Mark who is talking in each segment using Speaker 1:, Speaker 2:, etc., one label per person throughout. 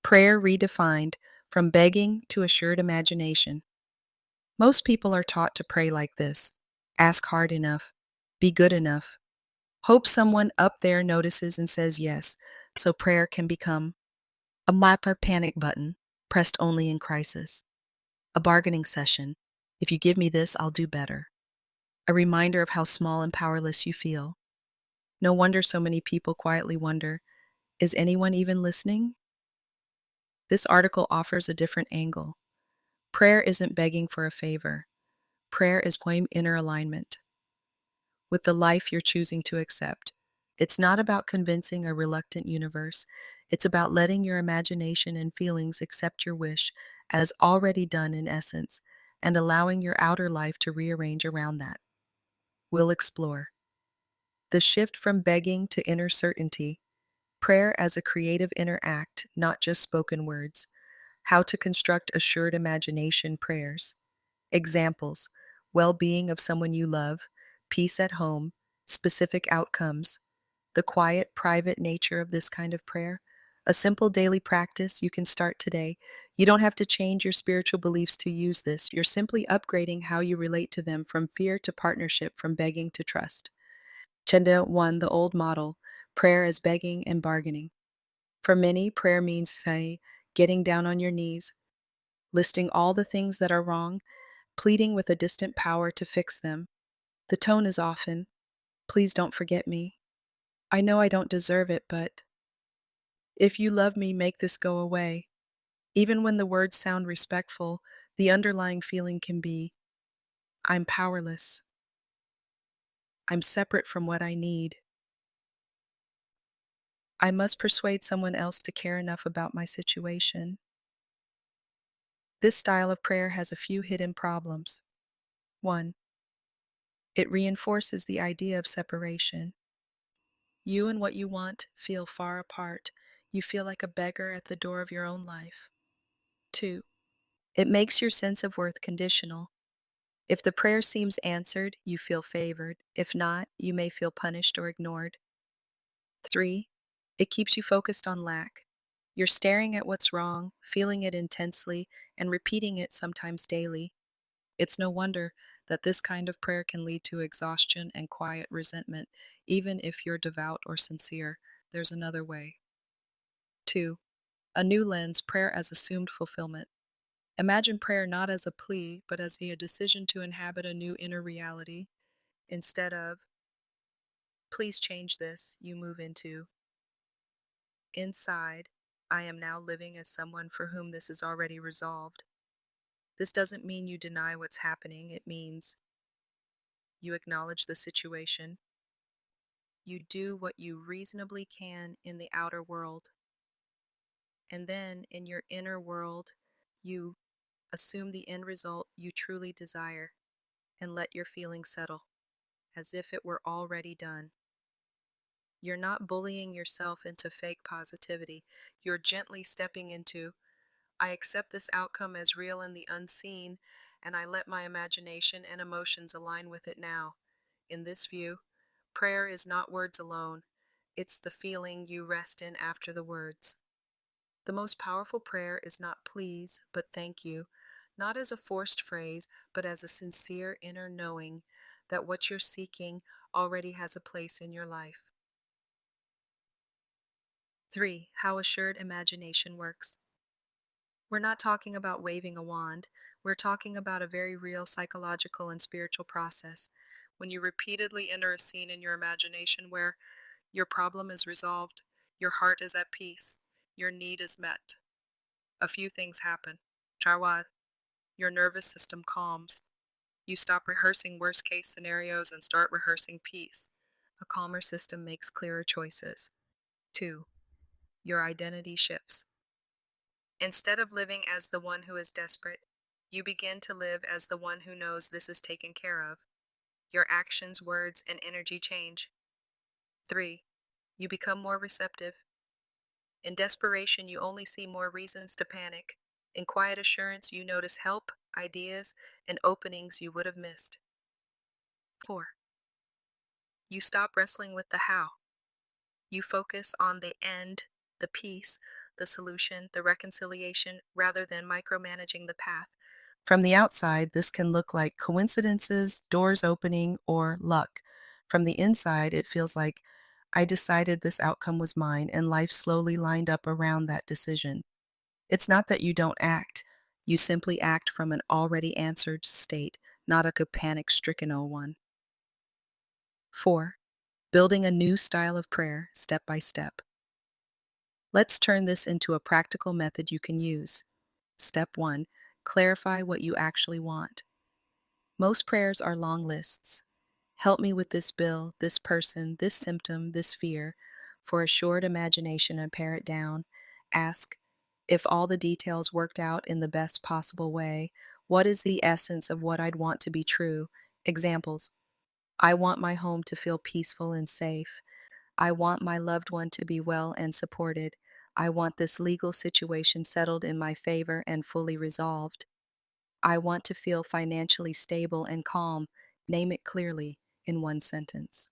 Speaker 1: Prayer redefined from begging to assured imagination. Most people are taught to pray like this: ask hard enough, be good enough, hope someone up there notices and says yes, so prayer can become a map or panic button pressed only in crisis, a bargaining session. If you give me this, I'll do better. A reminder of how small and powerless you feel. No wonder so many people quietly wonder, is anyone even listening? This article offers a different angle. Prayer isn't begging for a favor. Prayer is poem inner alignment with the life you're choosing to accept. It's not about convincing a reluctant universe. It's about letting your imagination and feelings accept your wish as already done in essence and allowing your outer life to rearrange around that. We'll explore the shift from begging to inner certainty, prayer as a creative inner act, not just spoken words, how to construct assured imagination prayers. Examples: well being of someone you love, peace at home, specific outcomes, the quiet, private nature of this kind of prayer. A simple daily practice you can start today. You don't have to change your spiritual beliefs to use this. You're simply upgrading how you relate to them, from fear to partnership, from begging to trust. Chenda 1, the old model: prayer as begging and bargaining. For many, prayer means, say, getting down on your knees, listing all the things that are wrong, pleading with a distant power to fix them. The tone is often, please don't forget me. I know I don't deserve it, but if you love me, make this go away. Even when the words sound respectful, the underlying feeling can be, I'm powerless. I'm separate from what I need. I must persuade someone else to care enough about my situation. This style of prayer has a few hidden problems. 1. It reinforces the idea of separation. You and what you want feel far apart. You feel like a beggar at the door of your own life. 2. It makes your sense of worth conditional. If the prayer seems answered, you feel favored. If not, you may feel punished or ignored. 3. It keeps you focused on lack. You're staring at what's wrong, feeling it intensely, and repeating it sometimes daily. It's no wonder that this kind of prayer can lead to exhaustion and quiet resentment, even if you're devout or sincere. There's another way. 2. A new lens: prayer as assumed fulfillment. Imagine prayer not as a plea, but as a decision to inhabit a new inner reality. Instead of, please change this, you move into, inside, I am now living as someone for whom this is already resolved. This doesn't mean you deny what's happening. It means you acknowledge the situation. You do what you reasonably can in the outer world. And then in your inner world, you assume the end result you truly desire and let your feelings settle as if it were already done. You're not bullying yourself into fake positivity. You're gently stepping into, I accept this outcome as real in the unseen, and I let my imagination and emotions align with it now. In this view, prayer is not words alone. It's the feeling you rest in after the words. The most powerful prayer is not please, but thank you, not as a forced phrase, but as a sincere inner knowing that what you're seeking already has a place in your life. 3. How assured imagination works. We're not talking about waving a wand. We're talking about a very real psychological and spiritual process. When you repeatedly enter a scene in your imagination where your problem is resolved, your heart is at peace, your need is met, a few things happen. Charwad, your nervous system calms. You stop rehearsing worst case scenarios and start rehearsing peace. A calmer system makes clearer choices. 2. Your identity shifts. Instead of living as the one who is desperate, you begin to live as the one who knows this is taken care of. Your actions, words, and energy change. 3. You become more receptive. In desperation, you only see more reasons to panic. In quiet assurance, you notice help, ideas, and openings you would have missed. 4. You stop wrestling with the how. You focus on the end, the peace, the solution, the reconciliation, rather than micromanaging the path. From the outside, this can look like coincidences, doors opening, or luck. From the inside, it feels like I decided this outcome was mine, and life slowly lined up around that decision. It's not that you don't act, you simply act from an already answered state, not a panic stricken one. 4. Building a new style of prayer, step by step. Let's turn this into a practical method you can use. Step 1. Clarify what you actually want. Most prayers are long lists. Help me with this bill, this person, this symptom, this fear. For assured imagination and pare it down. Ask, if all the details worked out in the best possible way, what is the essence of what I'd want to be true? Examples. I want my home to feel peaceful and safe. I want my loved one to be well and supported. I want this legal situation settled in my favor and fully resolved. I want to feel financially stable and calm. Name it clearly in one sentence.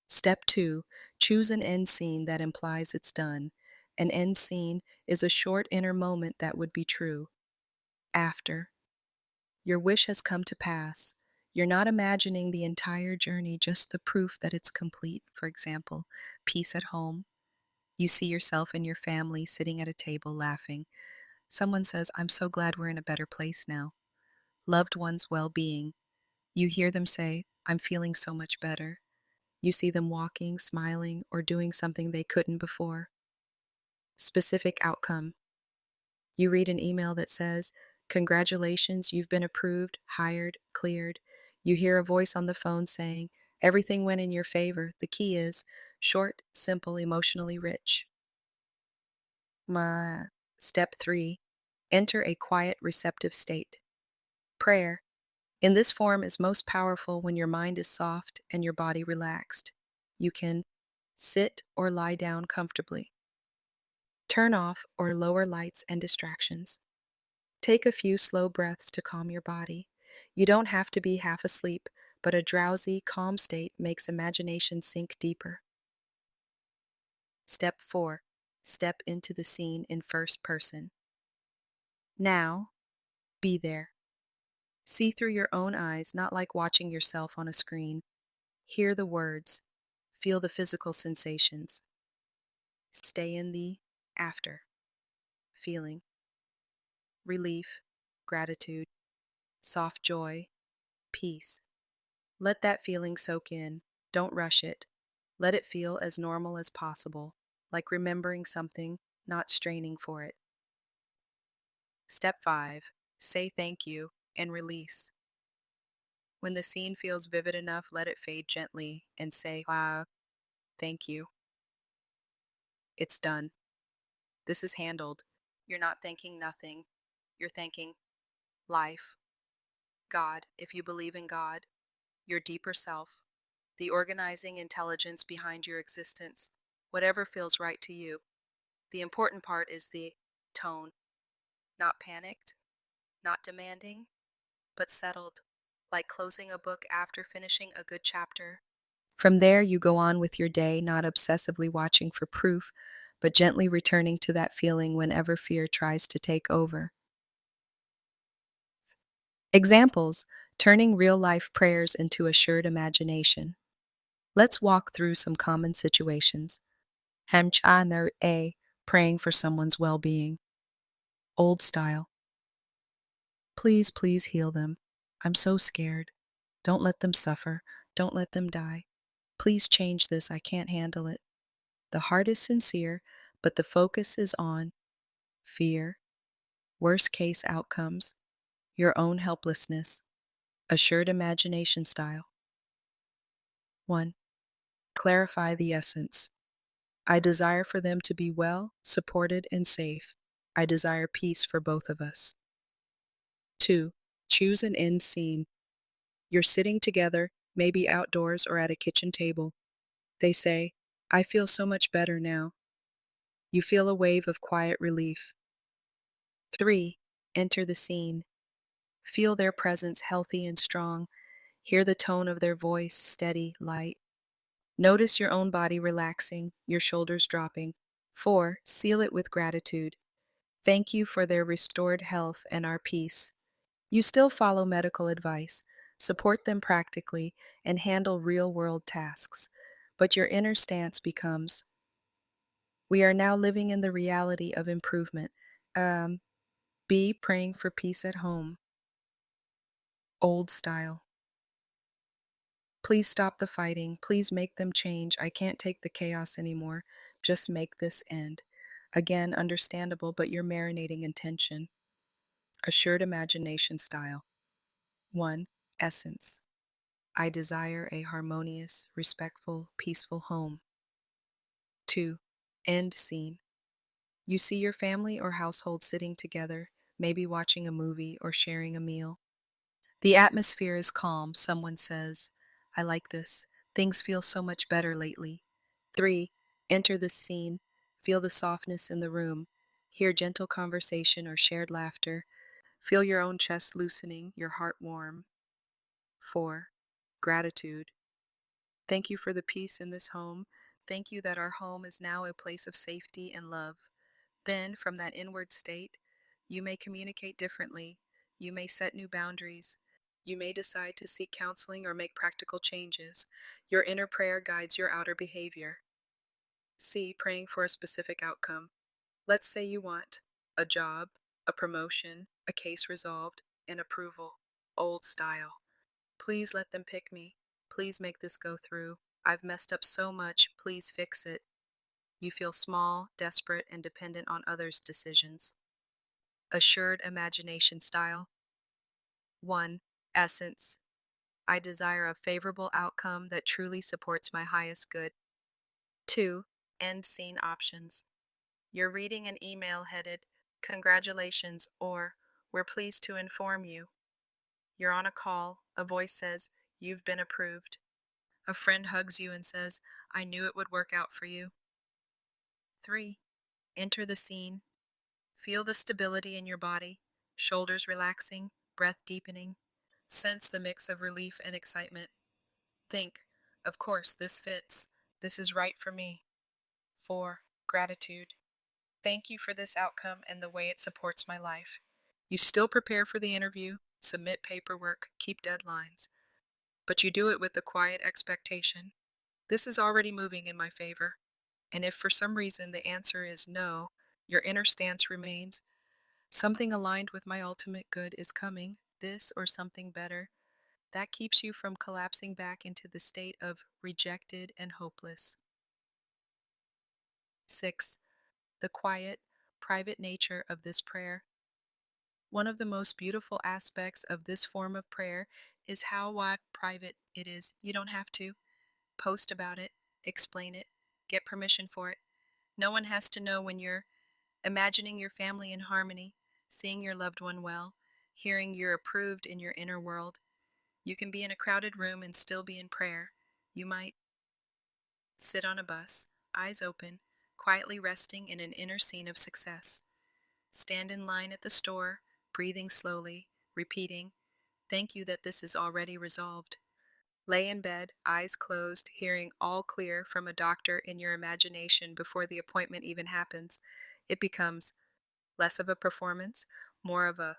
Speaker 1: Step 2. Choose an end scene that implies it's done. An end scene is a short inner moment that would be true. After. Your wish has come to pass. You're not imagining the entire journey, just the proof that it's complete. For example, peace at home. You see yourself and your family sitting at a table laughing. Someone says, I'm so glad we're in a better place now. Loved one's well-being. You hear them say, I'm feeling so much better. You see them walking, smiling, or doing something they couldn't before. Specific outcome. You read an email that says, congratulations, you've been approved, hired, cleared. You hear a voice on the phone saying, everything went in your favor. The key is short, simple, emotionally rich. Step 3. Enter a quiet, receptive state. Prayer. In this form is most powerful when your mind is soft and your body relaxed. You can sit or lie down comfortably. Turn off or lower lights and distractions. Take a few slow breaths to calm your body. You don't have to be half asleep, but a drowsy, calm state makes imagination sink deeper. Step 4. Step into the scene in first person. Now, be there. See through your own eyes, not like watching yourself on a screen. Hear the words. Feel the physical sensations. Stay in the after. Feeling. Relief, gratitude, soft joy, peace. Let that feeling soak in. Don't rush it. Let it feel as normal as possible, like remembering something, not straining for it. Step 5. Say thank you and release. When the scene feels vivid enough, let it fade gently and say, wow, thank you. It's done. This is handled. You're not thanking nothing. You're thanking life, God, if you believe in God, your deeper self, the organizing intelligence behind your existence, whatever feels right to you. The important part is the tone. Not panicked, not demanding, but settled, like closing a book after finishing a good chapter. From there, you go on with your day, not obsessively watching for proof, but gently returning to that feeling whenever fear tries to take over. Examples: turning real-life prayers into assured imagination. Let's walk through some common situations. Hamchana A, praying for someone's well-being. Old style. Please, please heal them. I'm so scared. Don't let them suffer. Don't let them die. Please change this. I can't handle it. The heart is sincere, but the focus is on fear, worst case outcomes, your own helplessness. Assured imagination style. 1. Clarify the essence. I desire for them to be well, supported, and safe. I desire peace for both of us. 2. Choose an end scene. You're sitting together, maybe outdoors or at a kitchen table. They say, I feel so much better now. You feel a wave of quiet relief. 3. Enter the scene. Feel their presence healthy and strong. Hear the tone of their voice, steady, light. Notice your own body relaxing, your shoulders dropping. 4. Seal it with gratitude. Thank you for their restored health and our peace. You still follow medical advice, support them practically, and handle real world tasks. But your inner stance becomes, we are now living in the reality of improvement. Um, B. Praying for peace at home. Old style. Please stop the fighting. Please make them change. I can't take the chaos anymore. Just make this end. Again, understandable, but you're marinating in tension. Assured imagination style. 1. Essence. I desire a harmonious, respectful, peaceful home. 2. End scene. You see your family or household sitting together, maybe watching a movie or sharing a meal. The atmosphere is calm. Someone says, I like this. Things feel so much better lately. 3. Enter the scene. Feel the softness in the room. Hear gentle conversation or shared laughter. Feel your own chest loosening, your heart warm. 4. Gratitude. Thank you for the peace in this home. Thank you that our home is now a place of safety and love. Then, from that inward state, you may communicate differently. You may set new boundaries. You may decide to seek counseling or make practical changes. Your inner prayer guides your outer behavior. C. Praying for a specific outcome. Let's say you want a job, a promotion, a case resolved, and approval. Old style. Please let them pick me. Please make this go through. I've messed up so much. Please fix it. You feel small, desperate, and dependent on others' decisions. Assured imagination style. 1. Essence. I desire a favorable outcome that truly supports my highest good. 2. End scene options. You're reading an email headed, Congratulations, or We're pleased to inform you. You're on a call. A voice says, You've been approved. A friend hugs you and says, I knew it would work out for you. 3. Enter the scene. Feel the stability in your body, shoulders relaxing, breath deepening. Sense the mix of relief and excitement. Think, of course, this fits. This is right for me. 4. Gratitude. Thank you for this outcome and the way it supports my life. You still prepare for the interview, submit paperwork, keep deadlines, but you do it with the quiet expectation. This is already moving in my favor. And if for some reason the answer is no, your inner stance remains, something aligned with my ultimate good is coming, this or something better. That keeps you from collapsing back into the state of rejected and hopeless. 6. The quiet, private nature of this prayer. One of the most beautiful aspects of this form of prayer is how wide private it is. You don't have to post about it, explain it, get permission for it. No one has to know when you're imagining your family in harmony, seeing your loved one well, hearing you're approved in your inner world. You can be in a crowded room and still be in prayer. You might sit on a bus, eyes open, quietly resting in an inner scene of success. Stand in line at the store, breathing slowly, repeating, Thank you that this is already resolved. Lay in bed, eyes closed, hearing all clear from a doctor in your imagination before the appointment even happens. It becomes less of a performance, more of a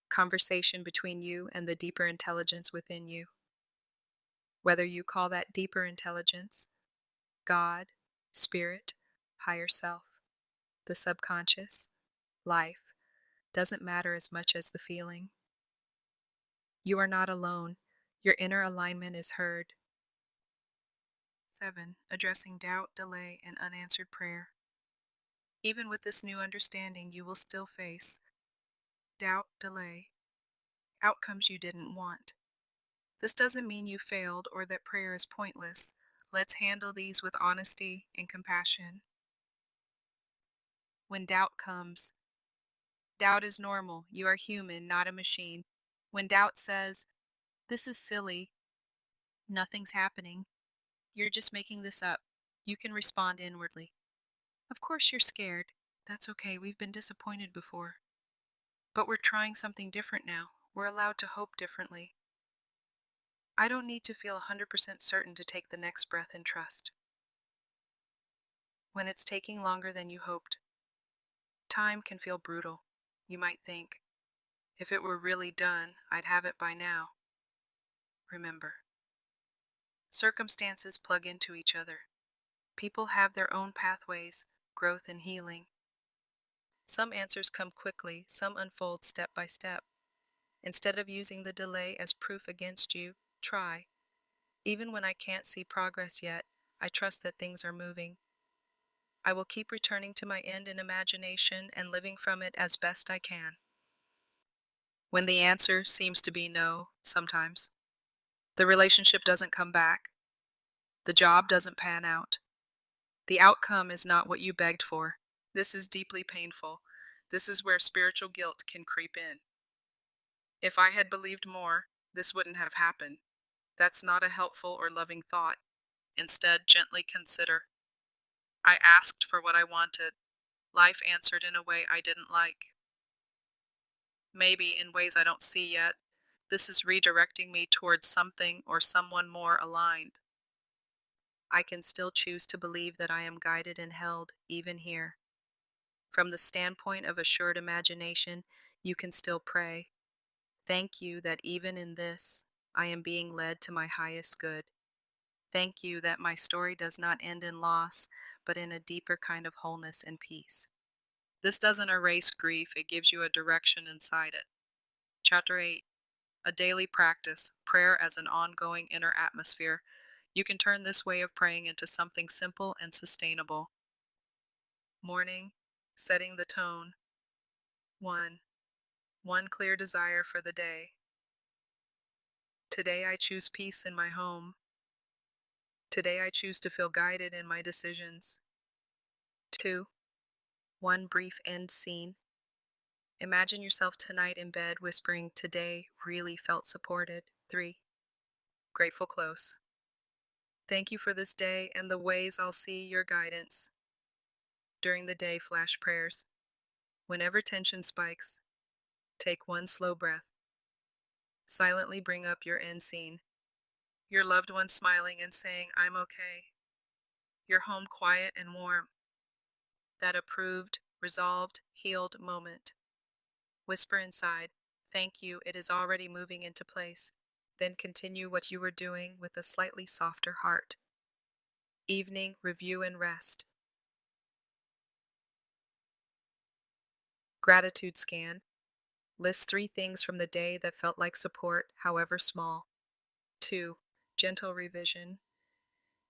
Speaker 1: conversation between you and the deeper intelligence within you. Whether you call that deeper intelligence God, spirit, higher self, the subconscious, life, doesn't matter as much as the feeling. You are not alone. Your inner alignment is heard. 7. Addressing doubt, delay, and unanswered prayer. Even with this new understanding, you will still face doubt, delay, outcomes you didn't want. This doesn't mean you failed or that prayer is pointless. Let's handle these with honesty and compassion. When doubt comes, doubt is normal. You are human, not a machine. When doubt says, This is silly, nothing's happening, you're just making this up, you can respond inwardly. Of course you're scared. That's okay, we've been disappointed before. But we're trying something different now. We're allowed to hope differently. I don't need to feel 100% certain to take the next breath and trust. when it's taking longer than you hoped. Time can feel brutal. You might think, if it were really done, I'd have it by now. Remember, circumstances plug into each other. People have their own pathways, growth and healing. Some answers come quickly, some unfold step by step. Instead of using the delay as proof against you, try. Even when I can't see progress yet, I trust that things are moving. I will keep returning to my end in imagination and living from it as best I can. When the answer seems to be no, sometimes, the relationship doesn't come back, the job doesn't pan out, the outcome is not what you begged for. This is deeply painful. This is where spiritual guilt can creep in. If I had believed more, this wouldn't have happened. That's not a helpful or loving thought. Instead, gently consider. I asked for what I wanted. Life answered in a way I didn't like. Maybe in ways I don't see yet. This is redirecting me towards something or someone more aligned. I can still choose to believe that I am guided and held, even here. From the standpoint of assured imagination, you can still pray. Thank you that even in this, I am being led to my highest good. Thank you that my story does not end in loss, but in a deeper kind of wholeness and peace. This doesn't erase grief, it gives you a direction inside it. Chapter 8. A daily practice, prayer as an ongoing inner atmosphere. You can turn this way of praying into something simple and sustainable. Morning, setting the tone. 1. One clear desire for the day. Today I choose peace in my home. Today I choose to feel guided in my decisions. 2. One brief end scene. Imagine yourself tonight in bed whispering, "Today really felt supported." 3. Grateful close. Thank you for this day and the ways I'll see your guidance. During the day, flash prayers. Whenever tension spikes, take one slow breath. Silently bring up your end scene. Your loved one smiling and saying, "I'm okay." Your home quiet and warm. That approved, resolved, healed moment. Whisper inside, "Thank you, it is already moving into place." Then continue what you were doing with a slightly softer heart. Evening, review and rest. Gratitude scan. List 3 things from the day that felt like support, however small. 2. Gentle revision.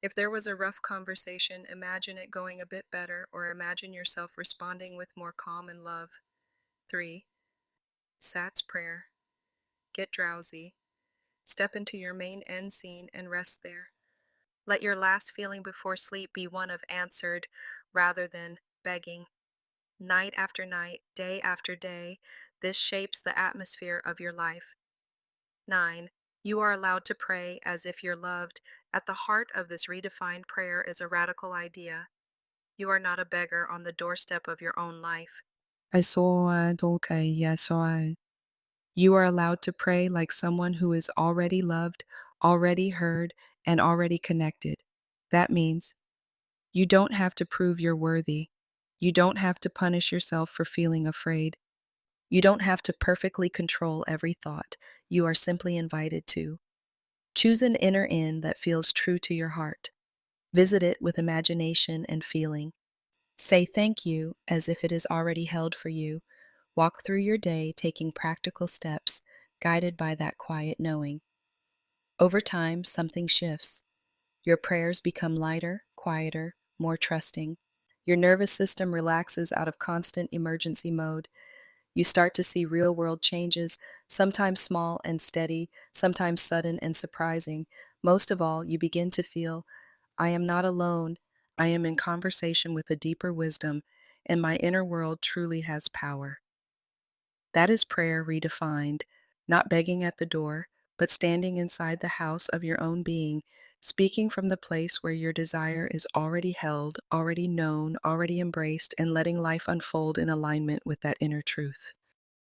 Speaker 1: If there was a rough conversation, imagine it going a bit better, or imagine yourself responding with more calm and love. 3. Sat's prayer. Get drowsy. Step into your main end scene and rest there. Let your last feeling before sleep be one of answered rather than begging. Night after night, day after day, this shapes the atmosphere of your life. 9. You are allowed to pray as if you're loved. At the heart of this redefined prayer is a radical idea. You are not a beggar on the doorstep of your own life. You are allowed to pray like someone who is already loved, already heard, and already connected. That means you don't have to prove you're worthy. You don't have to punish yourself for feeling afraid. You don't have to perfectly control every thought. You are simply invited to. Choose an inner inn that feels true to your heart. Visit it with imagination and feeling. Say thank you as if it is already held for you. Walk through your day taking practical steps, guided by that quiet knowing. Over time, something shifts. Your prayers become lighter, quieter, more trusting. Your nervous system relaxes out of constant emergency mode. You start to see real-world changes, sometimes small and steady, sometimes sudden and surprising. Most of all, you begin to feel, "I am not alone. I am in conversation with a deeper wisdom, and my inner world truly has power." That is prayer redefined, not begging at the door, but standing inside the house of your own being, speaking from the place where your desire is already held, already known, already embraced, and letting life unfold in alignment with that inner truth.